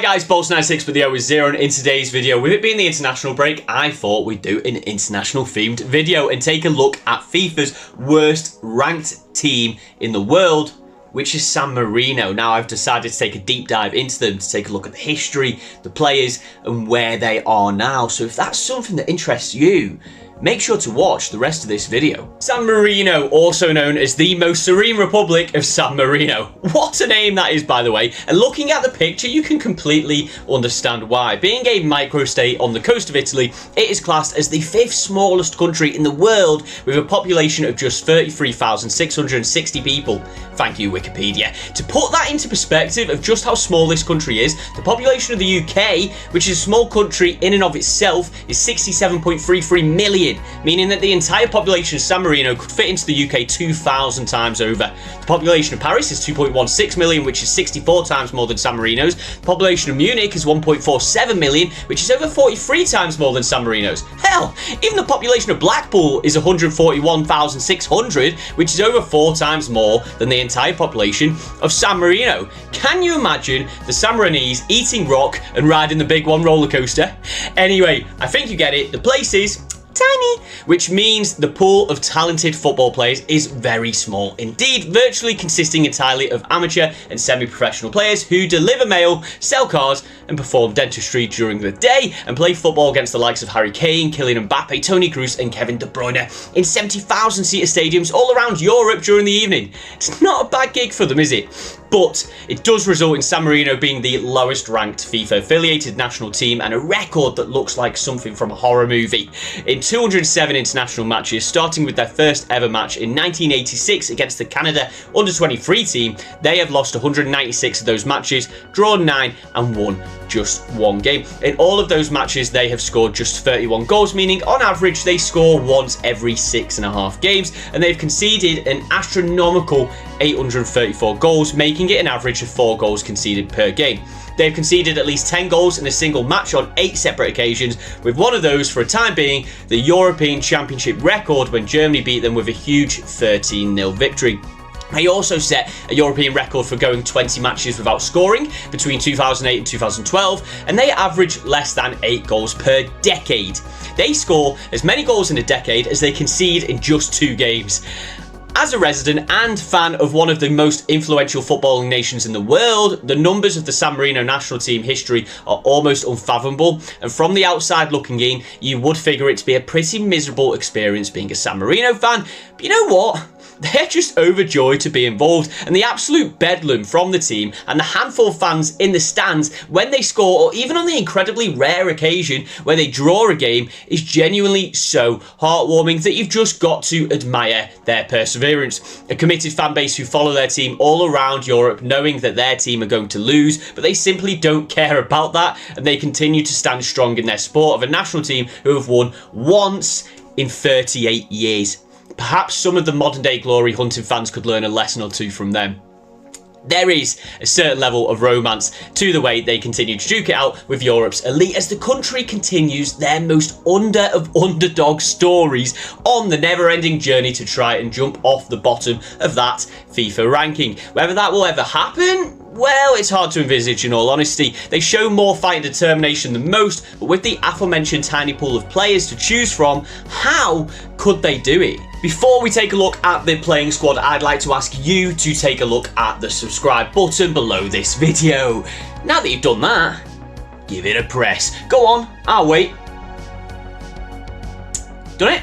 guys, Bolts96 with the O with Zero, and in today's video, with it being the international break, I thought we'd do an international themed video and take a look at FIFA's worst ranked team in the world, which is San Marino. Now, I've decided to take a deep dive into them, to take a look at the history, the players, and where they are now. So if that's something that interests you, make sure to watch the rest of this video. San Marino, also known as the most serene Republic of San Marino. What a name that is, by the way. And looking at the picture, you can completely understand why. Being a microstate on the coast of Italy, it is classed as the 5th smallest country in the world with a population of just 33,660 people. Thank you, Wikipedia. To put that into perspective of just how small this country is, the population of the UK, which is a small country in and of itself, is 67.33 million. Meaning that the entire population of San Marino could fit into the UK 2,000 times over. The population of Paris is 2.16 million, which is 64 times more than San Marino's. The population of Munich is 1.47 million, which is over 43 times more than San Marino's. Hell, even the population of Blackpool is 141,600, which is over 4 times more than the entire population of San Marino. Can you imagine the San Marinese eating rock and riding the big one roller coaster? Anyway, I think you get it. The place is tiny, which means the pool of talented football players is very small indeed, virtually consisting entirely of amateur and semi-professional players who deliver mail, sell cars, and perform dentistry during the day, and play football against the likes of Harry Kane, Kylian Mbappe, Toni Kroos, and Kevin De Bruyne in 70,000-seater stadiums all around Europe during the evening. It's not a bad gig for them, is it? But it does result in San Marino being the lowest ranked FIFA-affiliated national team, and a record that looks like something from a horror movie. In 207 international matches, starting with their first ever match in 1986 against the Canada under-23 team, they have lost 196 of those matches, drawn 9 and won just 1 game. In all of those matches, they have scored just 31 goals, meaning on average they score once every 6.5 games, and they've conceded an astronomical 834 goals, making it an average of 4 goals conceded per game. They've conceded at least 10 goals in a single match on 8 separate occasions, with one of those, for a time being, the European Championship record when Germany beat them with a huge 13-0 victory. They also set a European record for going 20 matches without scoring between 2008 and 2012, and they average less than 8 goals per decade. They score as many goals in a decade as they concede in just 2 games. As a resident and fan of one of the most influential footballing nations in the world, the numbers of the San Marino national team history are almost unfathomable, and from the outside looking in, you would figure it to be a pretty miserable experience being a San Marino fan. But you know what? They're just overjoyed to be involved, and the absolute bedlam from the team and the handful of fans in the stands when they score, or even on the incredibly rare occasion where they draw a game, is genuinely so heartwarming that you've just got to admire their perseverance. A committed fan base who follow their team all around Europe, knowing that their team are going to lose, but they simply don't care about that, and they continue to stand strong in their support of a national team who have won once in 38 years. Perhaps some of the modern day glory hunting fans could learn a lesson or two from them. There is a certain level of romance to the way they continue to duke it out with Europe's elite as the country continues their most underdog stories on the never-ending journey to try and jump off the bottom of that FIFA ranking. Whether that will ever happen, well, it's hard to envisage in all honesty. They show more fight and determination than most, but with the aforementioned tiny pool of players to choose from, how could they do it? Before we take a look at the playing squad, I'd like to ask you to take a look at the subscribe button below this video. Now that you've done that, give it a press. Go on, I'll wait. Done it?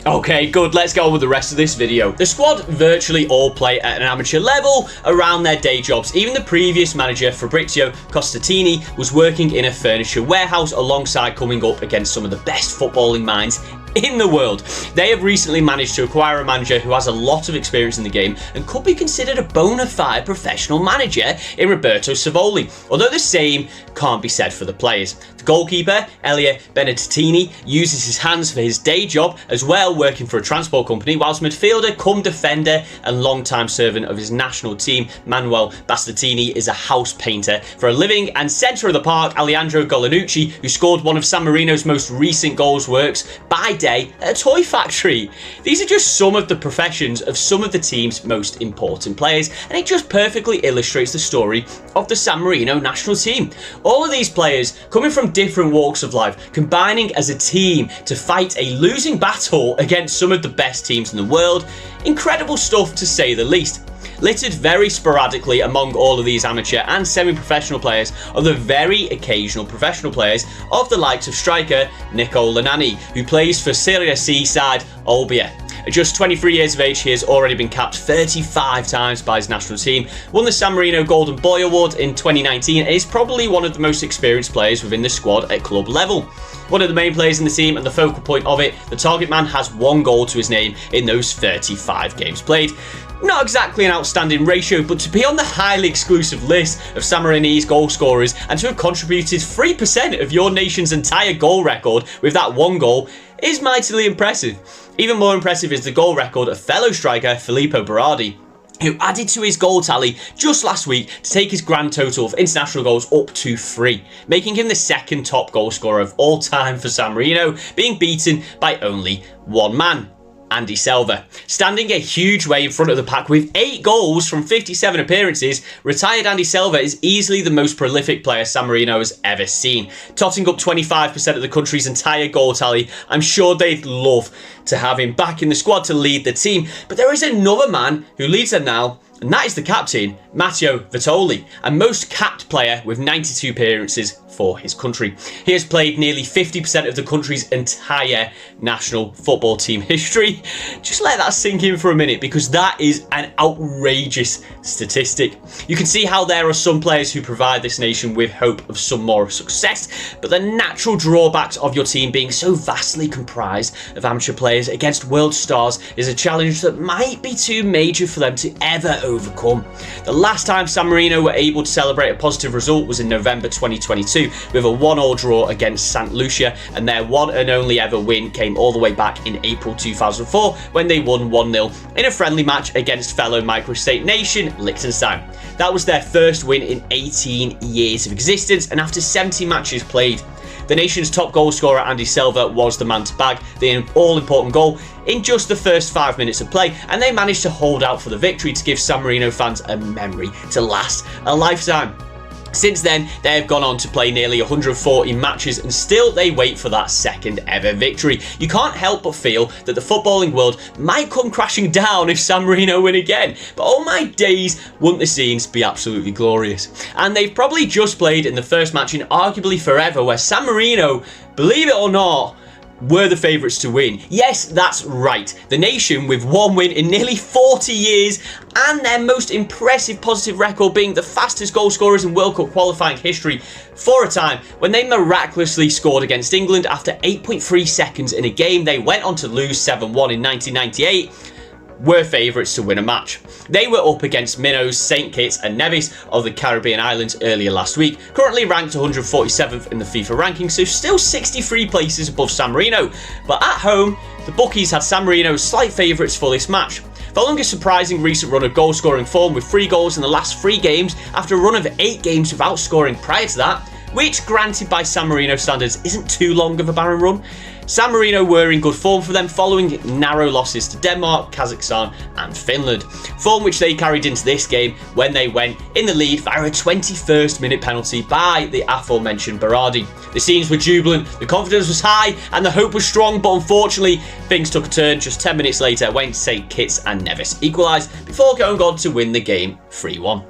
Okay, good, let's get on with the rest of this video. The squad virtually all play at an amateur level around their day jobs. Even the previous manager, Fabrizio Costatini, was working in a furniture warehouse alongside coming up against some of the best footballing minds in the world. They have recently managed to acquire a manager who has a lot of experience in the game and could be considered a bona fide professional manager in Roberto Savoli, although the same can't be said for the players. The goalkeeper, Elia Benedettini, uses his hands for his day job, as well working for a transport company, whilst midfielder cum defender and long-time servant of his national team, Manuel Bastatini, is a house painter for a living, and centre of the park, Alejandro Golinucci, who scored one of San Marino's most recent goals, works by day day at a toy factory. These are just some of the professions of some of the team's most important players, and it just perfectly illustrates the story of the San Marino national team. All of these players coming from different walks of life, combining as a team to fight a losing battle against some of the best teams in the world. Incredible stuff, to say the least. Littered very sporadically among all of these amateur and semi-professional players are the very occasional professional players of the likes of striker Nicola Nani, who plays for Serie C side Olbia. At just 23 years of age, he has already been capped 35 times by his national team, won the San Marino Golden Boy Award in 2019, and is probably one of the most experienced players within the squad at club level. One of the main players in the team and the focal point of it, the target man has 1 goal to his name in those 35 games played. Not exactly an outstanding ratio, but to be on the highly exclusive list of San Marino's goal scorers and to have contributed 3% of your nation's entire goal record with that 1 goal is mightily impressive. Even more impressive is the goal record of fellow striker Filippo Berardi, who added to his goal tally just last week to take his grand total of international goals up to 3, making him the 2nd top goal scorer of all time for San Marino, being beaten by only one man, Andy Selva. Standing a huge way in front of the pack with 8 goals from 57 appearances, retired Andy Selva is easily the most prolific player San Marino has ever seen, totting up 25% of the country's entire goal tally. I'm sure they'd love to have him back in the squad to lead the team, but there is another man who leads them now, and that is the captain, Matteo Vitoli, a most capped player with 92 appearances for his country. He has played nearly 50% of the country's entire national football team history. Just let that sink in for a minute, because that is an outrageous statistic. You can see how there are some players who provide this nation with hope of some more success, but the natural drawbacks of your team being so vastly comprised of amateur players against world stars is a challenge that might be too major for them to ever overcome. The last time San Marino were able to celebrate a positive result was in November 2022 with a 1-1 draw against St. Lucia, and their one and only ever win came all the way back in April 2004 when they won 1-0 in a friendly match against fellow microstate nation Liechtenstein. That was their first win in 18 years of existence, and after 70 matches played. The nation's top goal scorer Andy Selva was the man to bag the all-important goal in just the first 5 minutes of play, and they managed to hold out for the victory to give San Marino fans a memory to last a lifetime. Since then, they have gone on to play nearly 140 matches, and still they wait for that 2nd ever victory. You can't help but feel that the footballing world might come crashing down if San Marino win again, but oh my days, wouldn't the scenes be absolutely glorious. And they've probably just played in the first match in arguably forever where San Marino, believe it or not, were the favourites to win. Yes, that's right. The nation with 1 win in nearly 40 years, and their most impressive positive record being the fastest goal scorers in World Cup qualifying history for a time when they miraculously scored against England after 8.3 seconds in a game they went on to lose 7-1 in 1998. Were favourites to win a match. They were up against Minos, St. Kitts and Nevis of the Caribbean islands earlier last week, currently ranked 147th in the FIFA rankings, so still 63 places above San Marino. But at home, the bookies had San Marino as slight favourites for this match. Following a surprising recent run of goal-scoring form with 3 goals in the last 3 games after a run of 8 games without scoring prior to that, which granted by San Marino standards isn't too long of a barren run, San Marino were in good form for them following narrow losses to Denmark, Kazakhstan and Finland. Form which they carried into this game when they went in the lead via a 21st minute penalty by the aforementioned Berardi. The scenes were jubilant, the confidence was high and the hope was strong, but unfortunately things took a turn just 10 minutes later when St. Kitts and Nevis equalised before going on to win the game 3-1.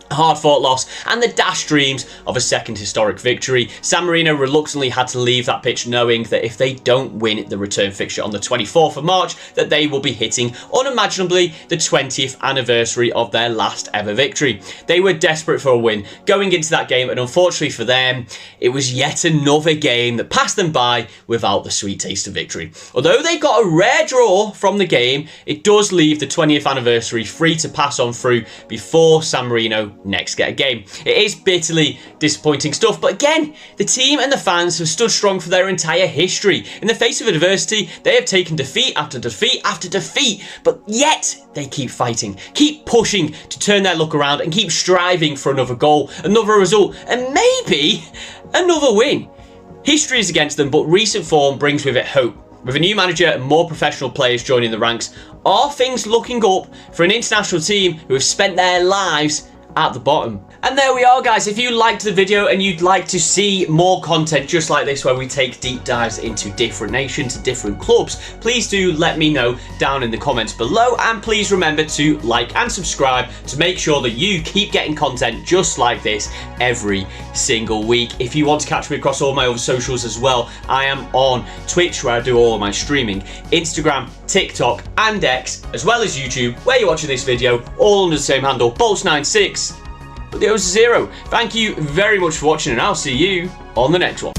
A hard-fought loss and the dashed dreams of a 2nd historic victory. San Marino reluctantly had to leave that pitch knowing that if they don't win the return fixture on the 24th of March, that they will be hitting unimaginably the 20th anniversary of their last ever victory. They were desperate for a win going into that game, and unfortunately for them, it was yet another game that passed them by without the sweet taste of victory. Although they got a rare draw from the game, it does leave the 20th anniversary free to pass on through before San Marino next get a game. It is bitterly disappointing stuff, but again, the team and the fans have stood strong for their entire history. In the face of adversity, they have taken defeat after defeat after defeat, but yet they keep fighting, keep pushing to turn their luck around and keep striving for another goal, another result, and maybe another win. History is against them, but recent form brings with it hope. With a new manager and more professional players joining the ranks, are things looking up for an international team who have spent their lives at the bottom? And there we are, guys. If you liked the video and you'd like to see more content just like this where we take deep dives into different nations, different clubs, please do let me know down in the comments below, and please remember to like and subscribe to make sure that you keep getting content just like this every single week. If you want to catch me across all my other socials as well, I am on Twitch where I do all of my streaming, Instagram, TikTok and X, as well as YouTube where you're watching this video, all under the same handle, Bolts96. But the O's are 0. Thank you very much for watching, and I'll see you on the next one.